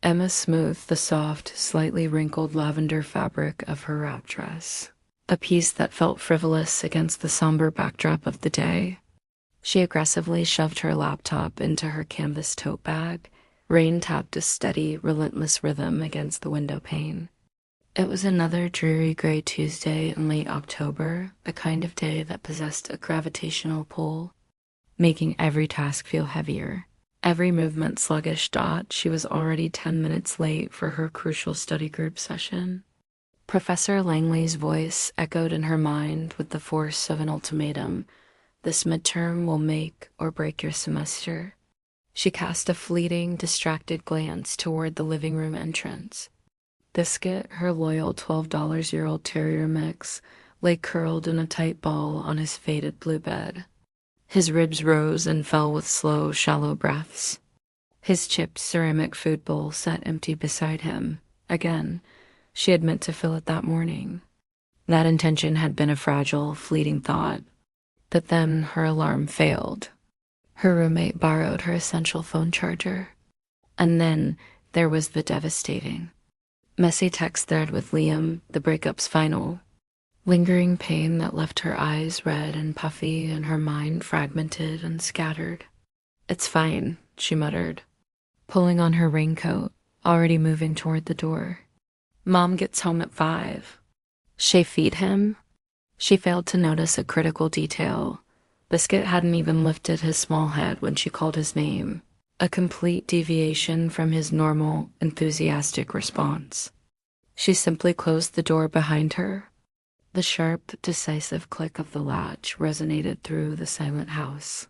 Emma smoothed the soft, slightly wrinkled lavender fabric of her wrap dress, a piece that felt frivolous against the somber backdrop of the day. She aggressively shoved her laptop into her canvas tote bag. Rain tapped a steady, relentless rhythm against the window pane. It was another dreary gray Tuesday in late October, the kind of day that possessed a gravitational pull, making every task feel heavier. Every movement sluggish. She was already 10 minutes late for her crucial study group session. Professor Langley's voice echoed in her mind with the force of an ultimatum. This midterm will make or break your semester. She cast a fleeting, distracted glance toward the living room entrance. Biscuit, her loyal $12-year-old terrier mix, lay curled in a tight ball on his faded blue bed. His ribs rose and fell with slow, shallow breaths. His chipped ceramic food bowl sat empty beside him. Again, she had meant to fill it that morning. That intention had been a fragile, fleeting thought. But then her alarm failed. Her roommate borrowed her essential phone charger. And then there was the devastating, messy text thread with Liam, the breakup's final. Lingering pain that left her eyes red and puffy and her mind fragmented and scattered. "It's fine," she muttered, pulling on her raincoat, already moving toward the door. "Mom gets home at 5. Shay feed him?" She failed to notice a critical detail. Biscuit hadn't even lifted his small head when she called his name, a complete deviation from his normal, enthusiastic response. She simply closed the door behind her. The sharp, decisive click of the latch resonated through the silent house,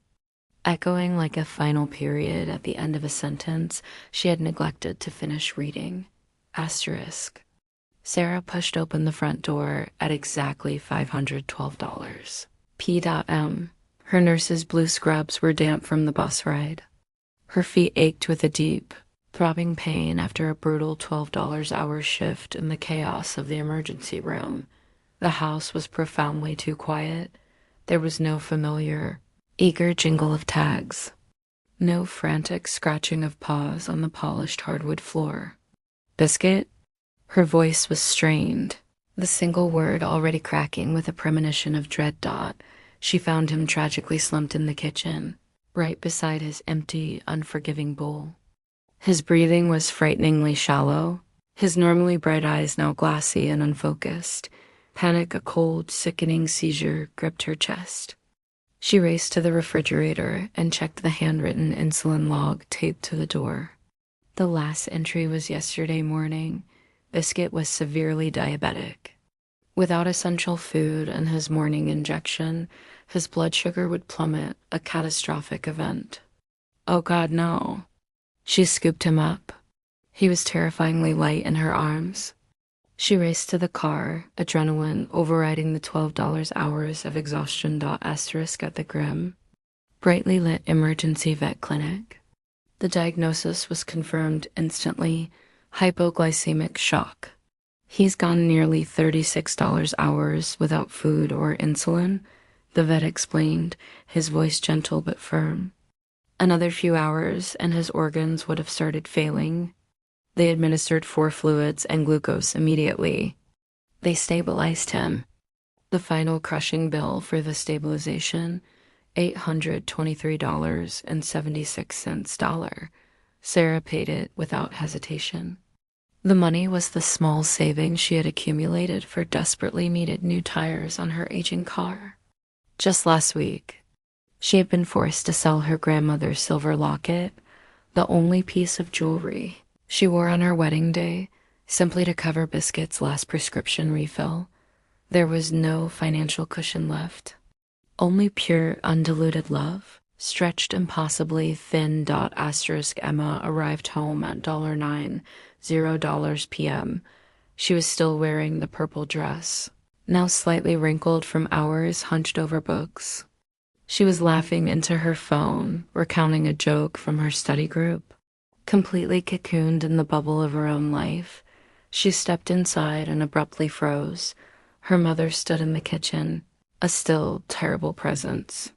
echoing like a final period at the end of a sentence she had neglected to finish reading. Asterisk. Sarah pushed open the front door at exactly $512. P.M. Her nurse's blue scrubs were damp from the bus ride. Her feet ached with a deep, throbbing pain after a brutal $12-hour shift in the chaos of the emergency room. The house was profoundly too quiet. There was no familiar, eager jingle of tags. No frantic scratching of paws on the polished hardwood floor. "Biscuit?" Her voice was strained, the single word already cracking with a premonition of dread. She found him tragically slumped in the kitchen, right beside his empty, unforgiving bowl. His breathing was frighteningly shallow, his normally bright eyes now glassy and unfocused. Panic, a cold, sickening seizure, gripped her chest. She raced to the refrigerator and checked the handwritten insulin log taped to the door. The last entry was yesterday morning. Biscuit was severely diabetic. Without essential food and his morning injection, his blood sugar would plummet, a catastrophic event. Oh God, no. She scooped him up. He was terrifyingly light in her arms. She raced to the car, adrenaline overriding the $12 of exhaustion. Asterisk at the grim, brightly lit emergency vet clinic. The diagnosis was confirmed instantly: hypoglycemic shock. "He's gone nearly $36 without food or insulin," the vet explained, his voice gentle but firm. Another few hours and his organs would have started failing. They administered 4 fluids and glucose immediately. They stabilized him. The final crushing bill for the stabilization, $823.76. Sarah paid it without hesitation. The money was the small savings she had accumulated for desperately needed new tires on her aging car. Just last week, she had been forced to sell her grandmother's silver locket, the only piece of jewelry she wore on her wedding day, simply to cover Biscuit's last prescription refill. There was no financial cushion left. Only pure, undiluted love, stretched impossibly thin. Asterisk Emma arrived home at $9:00 p.m. She was still wearing the purple dress, now slightly wrinkled from hours hunched over books. She was laughing into her phone, recounting a joke from her study group. Completely cocooned in the bubble of her own life, she stepped inside and abruptly froze. Her mother stood in the kitchen, a still, terrible presence.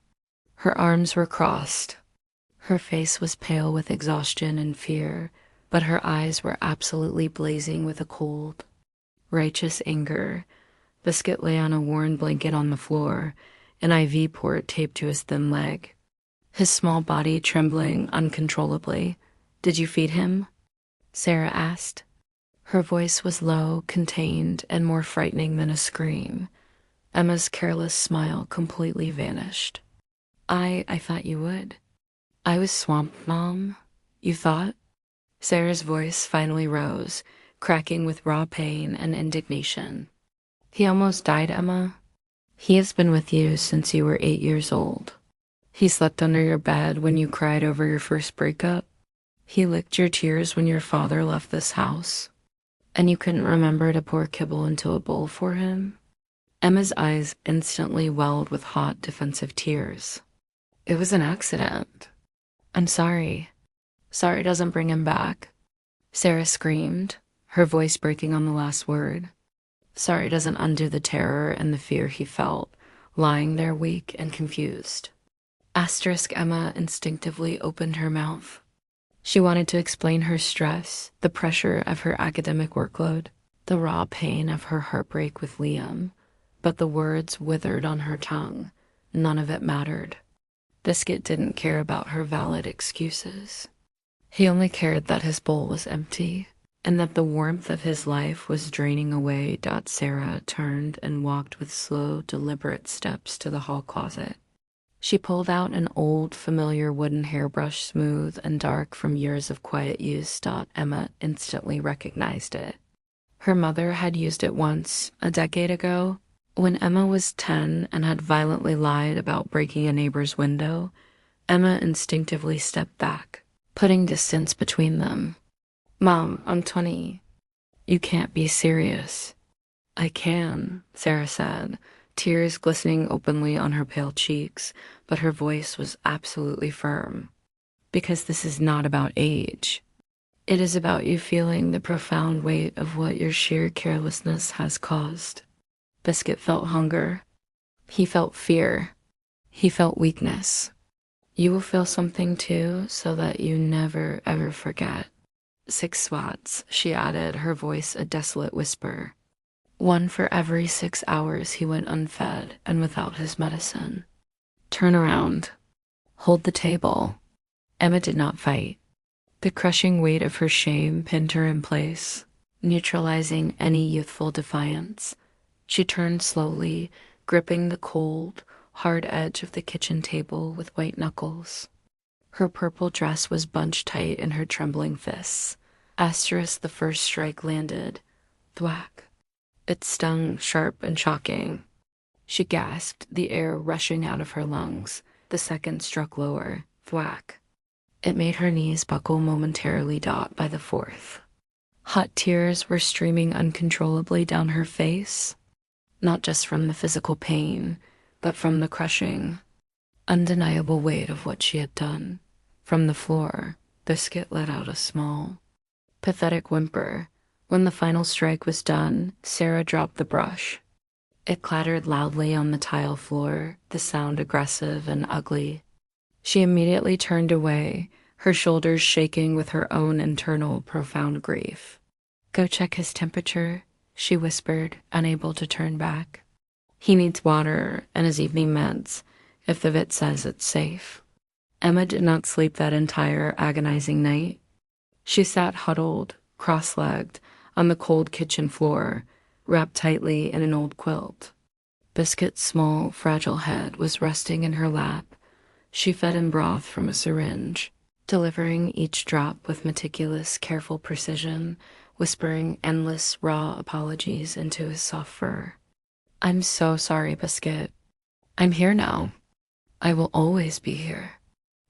Her arms were crossed. Her face was pale with exhaustion and fear, but her eyes were absolutely blazing with a cold, righteous anger. Biscuit lay on a worn blanket on the floor, an IV port taped to his thin leg, his small body trembling uncontrollably. "Did you feed him?" Sarah asked. Her voice was low, contained, and more frightening than a scream. Emma's careless smile completely vanished. I thought you would. I was swamped, Mom. You thought?" Sarah's voice finally rose, cracking with raw pain and indignation. "He almost died, Emma. He has been with you since you were 8 years old. He slept under your bed when you cried over your first breakup. He licked your tears when your father left this house. And you couldn't remember to pour kibble into a bowl for him?" Emma's eyes instantly welled with hot, defensive tears. "It was an accident. I'm sorry. Sorry doesn't bring him back," Sarah screamed, her voice breaking on the last word. "Sorry doesn't undo the terror and the fear he felt, lying there weak and confused." Emma instinctively opened her mouth. She wanted to explain her stress, the pressure of her academic workload, the raw pain of her heartbreak with Liam, but the words withered on her tongue. None of it mattered. Biscuit didn't care about her valid excuses. He only cared that his bowl was empty, and that the warmth of his life was draining away. Sarah turned and walked with slow, deliberate steps to the hall closet. She pulled out an old, familiar wooden hairbrush, smooth and dark from years of quiet use. Emma instantly recognized it. Her mother had used it once, a decade ago, when Emma was 10 and had violently lied about breaking a neighbor's window. Emma instinctively stepped back, putting distance between them. "Mom, I'm 20. You can't be serious." "I can," Sarah said, tears glistening openly on her pale cheeks, but her voice was absolutely firm. "Because this is not about age. It is about you feeling the profound weight of what your sheer carelessness has caused." Biscuit felt hunger. He felt fear. He felt weakness. "You will feel something too, so that you never, ever forget. 6 swats, she added, her voice a desolate whisper. 1 for every 6 hours he went unfed and without his medicine. Turn around. Hold the table." Emma did not fight. The crushing weight of her shame pinned her in place, neutralizing any youthful defiance. She turned slowly, gripping the cold, hard edge of the kitchen table with white knuckles. Her purple dress was bunched tight in her trembling fists. The first strike landed. Thwack. It stung sharp and shocking. She gasped, the air rushing out of her lungs. The second struck lower. Thwack. It made her knees buckle momentarily. By the fourth, hot tears were streaming uncontrollably down her face, not just from the physical pain, but from the crushing, undeniable weight of what she had done. From the floor, Biscuit let out a small, pathetic whimper. When the final strike was done, Sarah dropped the brush. It clattered loudly on the tile floor, the sound aggressive and ugly. She immediately turned away, her shoulders shaking with her own internal profound grief. "Go check his temperature," she whispered, unable to turn back. "He needs water and his evening meds, if the vet says it's safe." Emma did not sleep that entire agonizing night. She sat huddled, cross-legged, on the cold kitchen floor, wrapped tightly in an old quilt. Biscuit's small, fragile head was resting in her lap. She fed him broth from a syringe, delivering each drop with meticulous, careful precision, whispering endless, raw apologies into his soft fur. "I'm so sorry, Biscuit. I'm here now. I will always be here."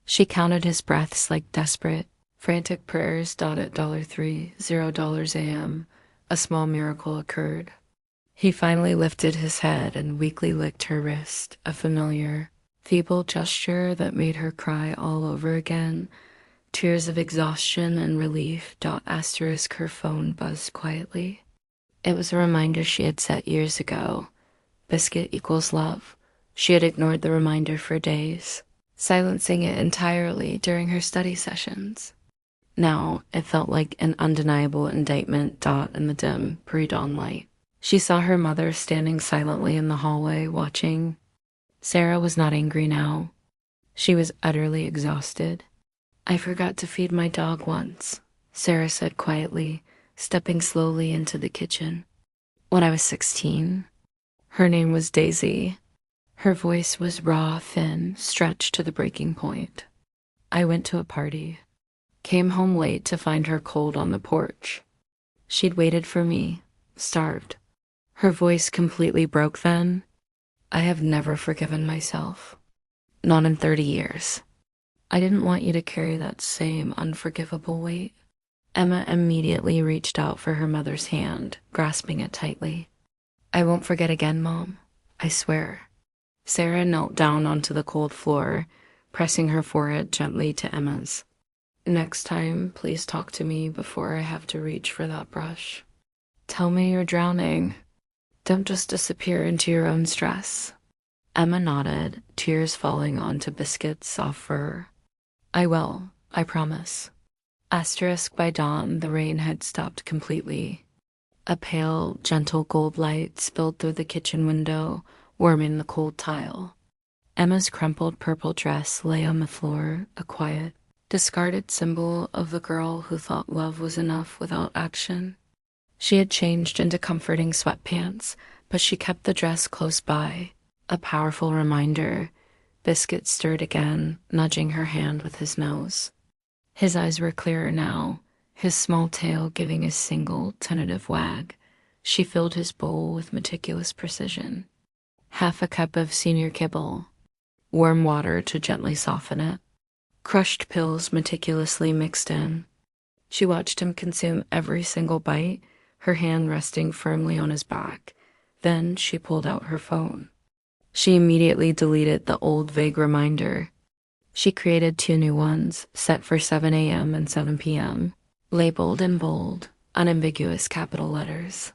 She counted his breaths like desperate, frantic prayers. At $3, $0 a.m., a small miracle occurred. He finally lifted his head and weakly licked her wrist, a familiar, feeble gesture that made her cry all over again. Tears of exhaustion and relief. Her phone buzzed quietly. It was a reminder she had set years ago. Biscuit equals love. She had ignored the reminder for days, silencing it entirely during her study sessions. Now it felt like an undeniable indictment dot in the dim pre-dawn light. She saw her mother standing silently in the hallway, watching. Sarah was not angry now. She was utterly exhausted. "I forgot to feed my dog once," Sarah said quietly, stepping slowly into the kitchen. "When I was 16. Her name was Daisy." Her voice was raw, thin, stretched to the breaking point. "I went to a party. Came home late to find her cold on the porch. She'd waited for me, starved." Her voice completely broke then. "I have never forgiven myself. Not in 30 years. I didn't want you to carry that same unforgivable weight." Emma immediately reached out for her mother's hand, grasping it tightly. "I won't forget again, Mom. I swear." Sarah knelt down onto the cold floor, pressing her forehead gently to Emma's. "Next time, please talk to me before I have to reach for that brush. Tell me you're drowning. Don't just disappear into your own stress." Emma nodded, tears falling onto Biscuit's soft fur. "I will, I promise." Asterisk by dawn, the rain had stopped completely. A pale, gentle gold light spilled through the kitchen window, warming the cold tile. Emma's crumpled purple dress lay on the floor, a quiet, discarded symbol of the girl who thought love was enough without action. She had changed into comforting sweatpants, but she kept the dress close by, a powerful reminder. Biscuit stirred again, nudging her hand with his nose. His eyes were clearer now, his small tail giving a single, tentative wag. She filled his bowl with meticulous precision. Half a cup of senior kibble, warm water to gently soften it, crushed pills meticulously mixed in. She watched him consume every single bite, her hand resting firmly on his back. Then she pulled out her phone. She immediately deleted the old vague reminder. She created 2 new ones, set for 7 a.m. and 7 p.m., labeled in bold, unambiguous capital letters.